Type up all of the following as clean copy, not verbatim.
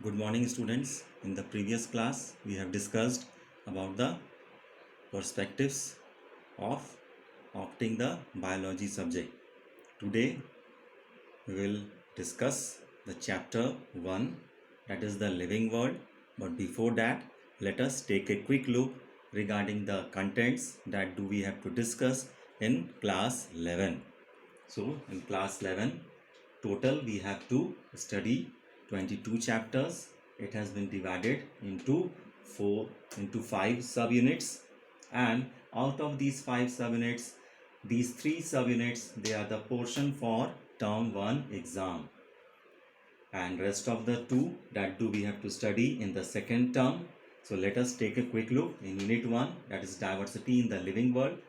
Good morning, students. In the previous class, we have discussed about the perspectives of opting the biology subject. Today, we will discuss the chapter 1, that is the living world. But before that, let us take a quick look regarding the contents that do we have to discuss in class 11. So, in class 11, total we have to study 22 chapters. It has been divided into 5 subunits, and out of these 5 subunits, these 3 subunits, they are the portion for term 1 exam, and rest of the 2 that do we have to study in the second term. So let us take a quick look in unit 1, that is diversity in the living world.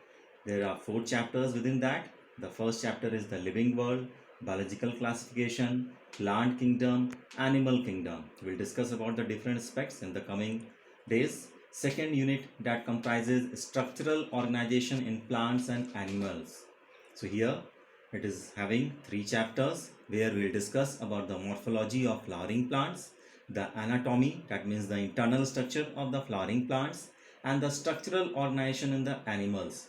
There are 4 chapters within that. The first chapter is the living world, biological classification, plant kingdom, animal kingdom. We'll discuss about the different aspects in the coming days. Second unit, that comprises structural organization in plants and animals. So here it is having 3 chapters where we'll discuss about the morphology of flowering plants, the anatomy, that means the internal structure of the flowering plants, and the structural organization in the animals.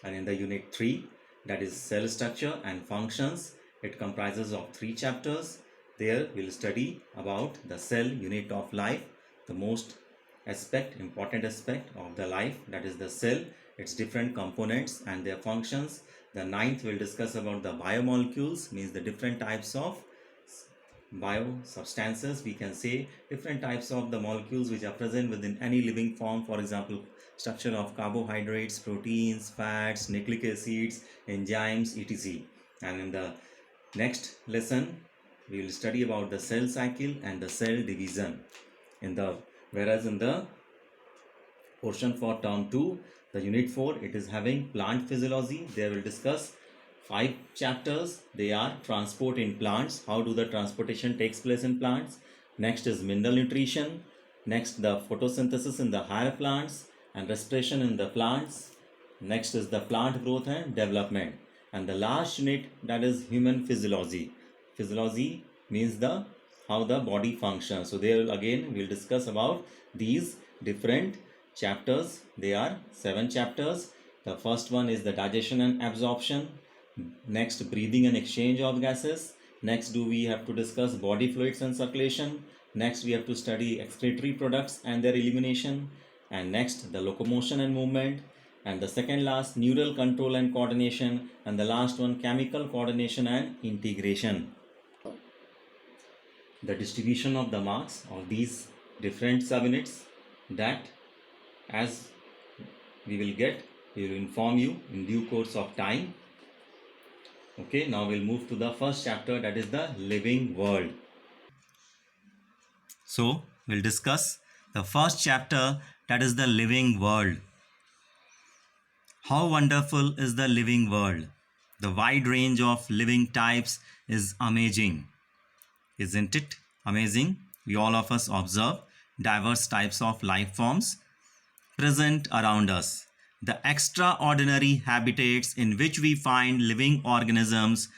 And in the unit 3, that is cell structure and functions, it comprises of 3 chapters. There we'll study about the cell unit of life, the most important aspect of the life, that is the cell, its different components and their functions. The ninth will discuss about the biomolecules, means the different types of biosubstances, we can say different types of the molecules which are present within any living form. For example, structure of carbohydrates, proteins, fats, nucleic acids, enzymes, etc. And in the next lesson, we will study about the cell cycle and the cell division. Whereas in the portion for term 2, the unit 4, it is having plant physiology. There will discuss 5 chapters. They are transport in plants, how do the transportation takes place in plants. Next is mineral nutrition. Next, the photosynthesis in the higher plants and respiration in the plants. Next is the plant growth and development. And the last unit, that is human physiology. Physiology means the how the body functions. So there again we'll discuss about these different chapters. They are 7 chapters. The first one is the digestion and absorption. Next, breathing and exchange of gases. Next, do we have to discuss body fluids and circulation. Next, we have to study excretory products and their elimination. And next, the locomotion and movement. And the second last, neural control and coordination. And the last one, chemical coordination and integration. The distribution of the marks of these different subunits, that as we will inform you in due course of time. Okay, now we'll move to the first chapter, that is the living world. So we'll discuss the first chapter, that is the living world. How wonderful is the living world? The wide range of living types is amazing. Isn't it amazing? We all of us observe diverse types of life forms present around us. The extraordinary habitats in which we find living organisms,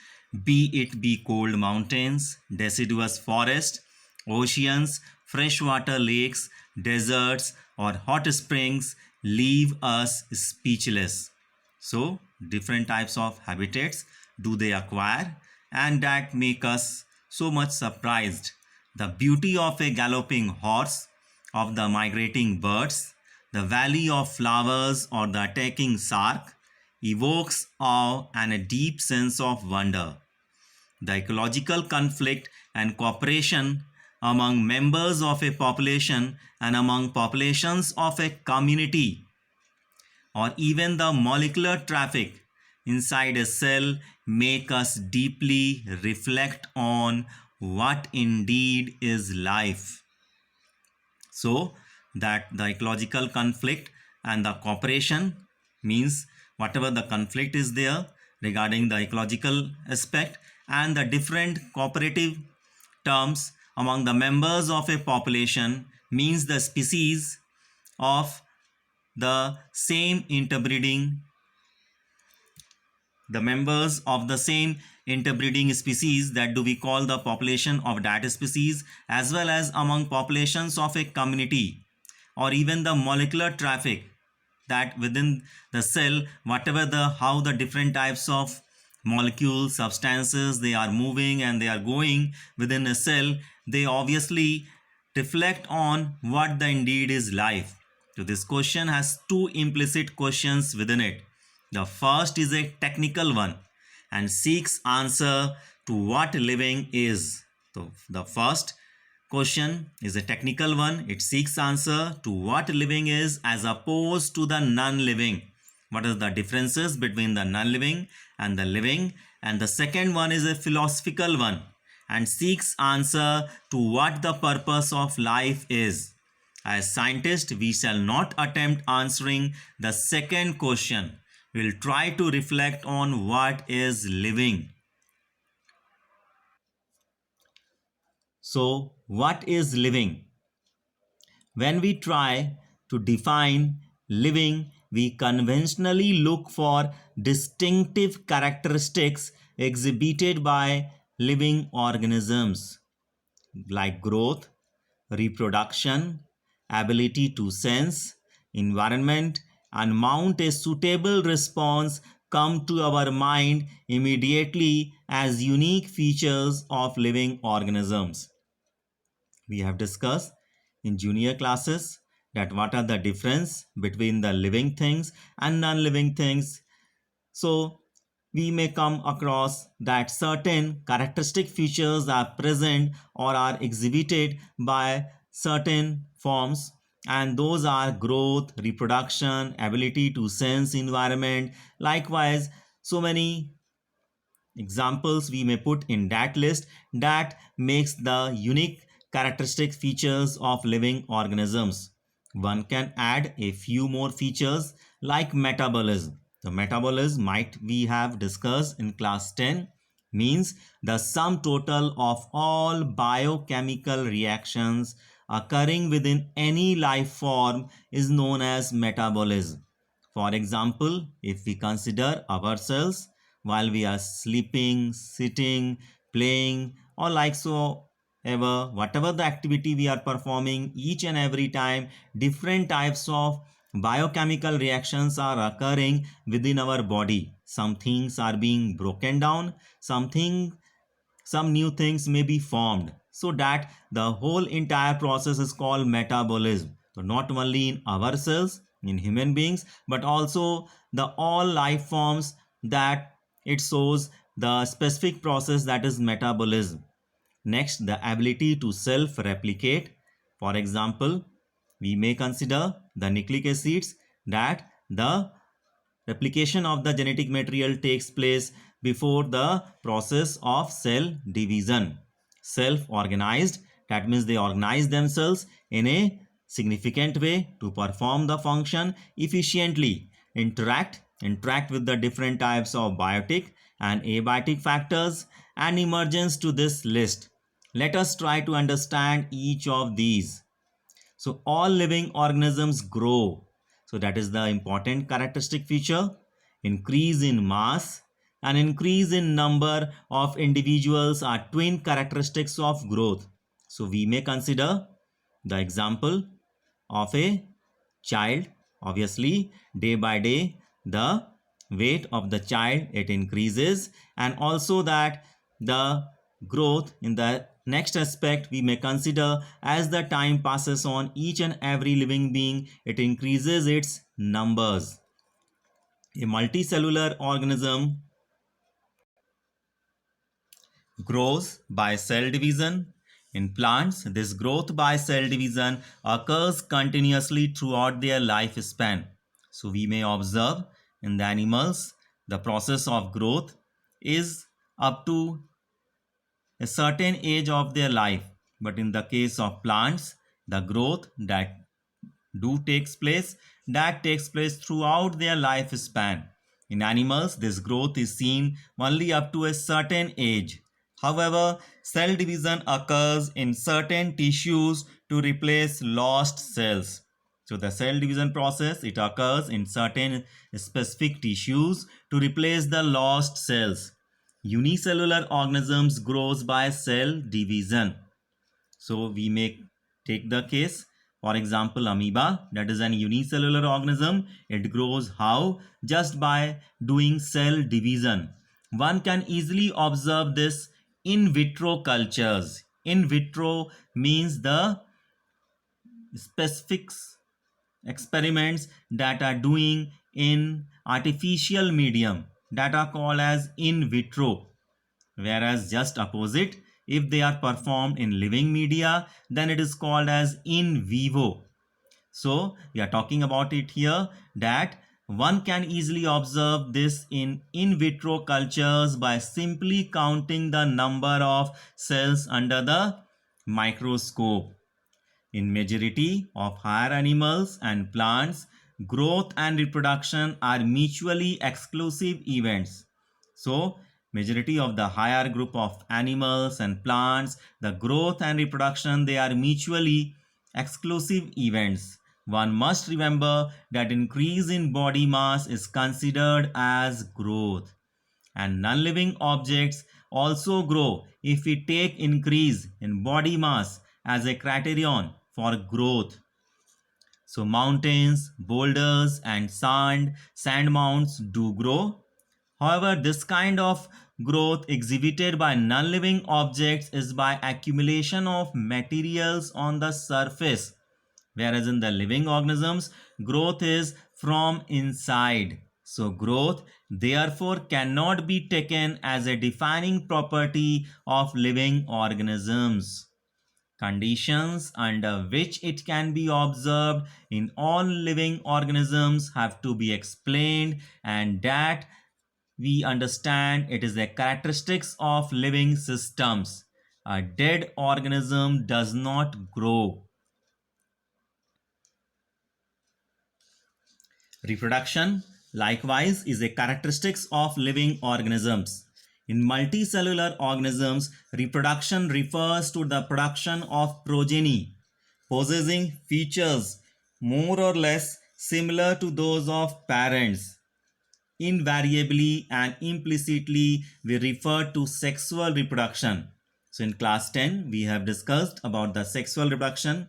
be it cold mountains, deciduous forests, oceans, freshwater lakes, deserts, or hot springs, leave us speechless. So, different types of habitats do they acquire, and that make us so much surprised. The beauty of a galloping horse, of the migrating birds, the valley of flowers, or the attacking shark evokes awe and a deep sense of wonder. The ecological conflict and cooperation among members of a population and among populations of a community, or even the molecular traffic inside a cell, make us deeply reflect on what indeed is life. So that the ecological conflict and the cooperation means whatever the conflict is there regarding the ecological aspect, and the different cooperative terms among the members of a population means the species of the same interbreeding the members of the same interbreeding species, that do we call the population of that species, as well as among populations of a community, or even the molecular traffic, that within the cell, whatever the how the different types of molecules, substances, they are moving and they are going within a cell, they obviously reflect on what the indeed is life. So this question has two implicit questions within it. The first is a technical one and seeks answer to what living is. So the first question is a technical one. It seeks answer to what living is as opposed to the non-living. What are the differences between the non-living and the living? And the second one is a philosophical one and seeks answer to what the purpose of life is. As scientists, we shall not attempt answering the second question. We will try to reflect on what is living. So, what is living? When we try to define living, we conventionally look for distinctive characteristics exhibited by living organisms like growth, reproduction, ability to sense, environment, and mount a suitable response come to our mind immediately as unique features of living organisms. We have discussed in junior classes that what are the difference between the living things and non-living things. So we may come across that certain characteristic features are present or are exhibited by certain forms, and those are growth, reproduction, ability to sense environment. Likewise, so many examples we may put in that list that makes the unique characteristic features of living organisms. One can add a few more features like metabolism. The metabolism might we have discussed in class 10 means the sum total of all biochemical reactions occurring within any life form is known as metabolism. For example, if we consider ourselves while we are sleeping, sitting, playing, or like so ever, whatever the activity we are performing, each and every time, different types of biochemical reactions are occurring within our body. Some things are being broken down, some new things may be formed, so that the whole entire process is called metabolism. So not only in our cells, in human beings, but also the all life forms, that it shows the specific process, that is metabolism. Next, the ability to self replicate. For example, we may consider the nucleic acids, that the replication of the genetic material takes place before the process of cell division. Self-organized, that means they organize themselves in a significant way to perform the function efficiently. Interact with the different types of biotic and abiotic factors, and emergence to this list. Let us try to understand each of these. So all living organisms grow. So that is the important characteristic feature. Increase in mass and increase in number of individuals are twin characteristics of growth. So we may consider the example of a child. Obviously, day by day, the weight of the child, it increases, and also that the growth in the next aspect we may consider, as the time passes on, each and every living being, it increases its numbers. A multicellular organism grows by cell division. In plants, this growth by cell division occurs continuously throughout their lifespan. So we may observe in the animals, the process of growth is up to a certain age of their life. But in the case of plants, the growth that takes place throughout their lifespan. In animals, this growth is seen only up to a certain age. However, cell division occurs in certain tissues to replace lost cells. So the cell division process, it occurs in certain specific tissues to replace the lost cells. Unicellular organisms grows by cell division. So we may take the case, for example, amoeba, that is an unicellular organism. It grows how? Just by doing cell division. One can easily observe this in vitro cultures. In vitro means the specifics experiments that are doing in artificial medium, that are called as in vitro, whereas just opposite, if they are performed in living media, then it is called as in vivo. So we are talking about it here, that one can easily observe this in vitro cultures by simply counting the number of cells under the microscope. In majority of higher animals and plants, growth and reproduction are mutually exclusive events. So, majority of the higher group of animals and plants, the growth and reproduction, they are mutually exclusive events. One must remember that increase in body mass is considered as growth, and non-living objects also grow if we take increase in body mass as a criterion for growth. So mountains, boulders and sand mounds do grow. However, this kind of growth exhibited by non-living objects is by accumulation of materials on the surface, whereas in the living organisms, growth is from inside. So growth therefore cannot be taken as a defining property of living organisms. Conditions under which it can be observed in all living organisms have to be explained, and that we understand it is a characteristics of living systems. A dead organism does not grow. Reproduction, likewise, is a characteristics of living organisms. In multicellular organisms, reproduction refers to the production of progeny possessing features more or less similar to those of parents. Invariably and implicitly, we refer to sexual reproduction. So in class 10, we have discussed about the sexual reproduction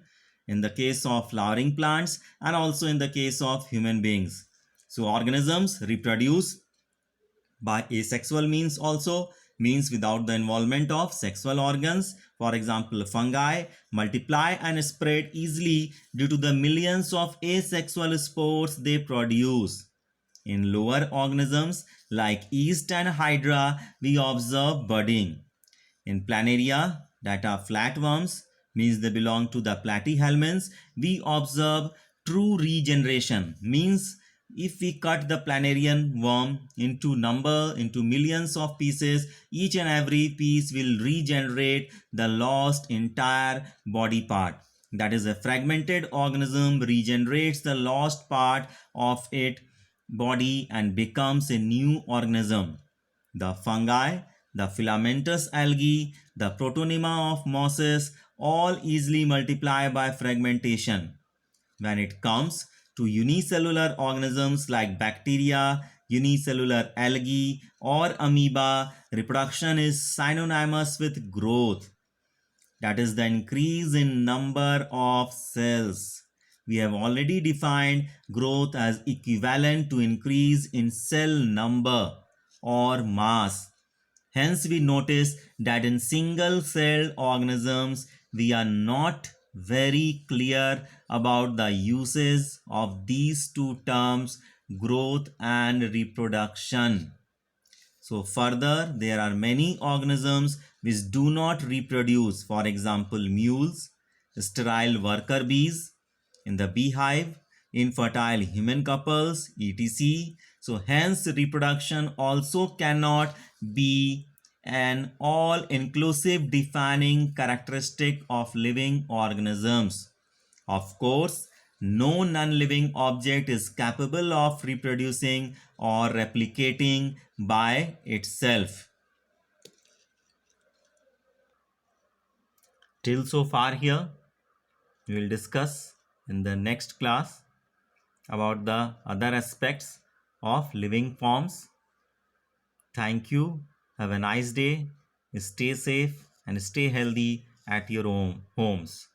in the case of flowering plants and also in the case of human beings. So organisms reproduce by asexual means, also means without the involvement of sexual organs. For example, fungi multiply and spread easily due to the millions of asexual spores they produce. In lower organisms like yeast and hydra, we observe budding. In planaria, that are flatworms, means they belong to the platyhelminths, we observe true regeneration, means if we cut the planarian worm into millions of pieces, each and every piece will regenerate the lost entire body part. That is, a fragmented organism regenerates the lost part of its body and becomes a new organism. The fungi, the filamentous algae, the protonema of mosses all easily multiply by fragmentation. When it comes to unicellular organisms like bacteria, unicellular algae, or amoeba, reproduction is synonymous with growth. That is the increase in number of cells. We have already defined growth as equivalent to increase in cell number or mass. Hence, we notice that in single-celled organisms, we are not very clear about the uses of these two terms, growth and reproduction. So further, there are many organisms which do not reproduce. For example, mules, sterile worker bees in the beehive, infertile human couples, etc. So hence reproduction also cannot be an all-inclusive defining characteristic of living organisms. Of course, no non-living object is capable of reproducing or replicating by itself. Till so far here, we will discuss in the next class about the other aspects of living forms. Thank you. Have a nice day. Stay safe and stay healthy at your homes.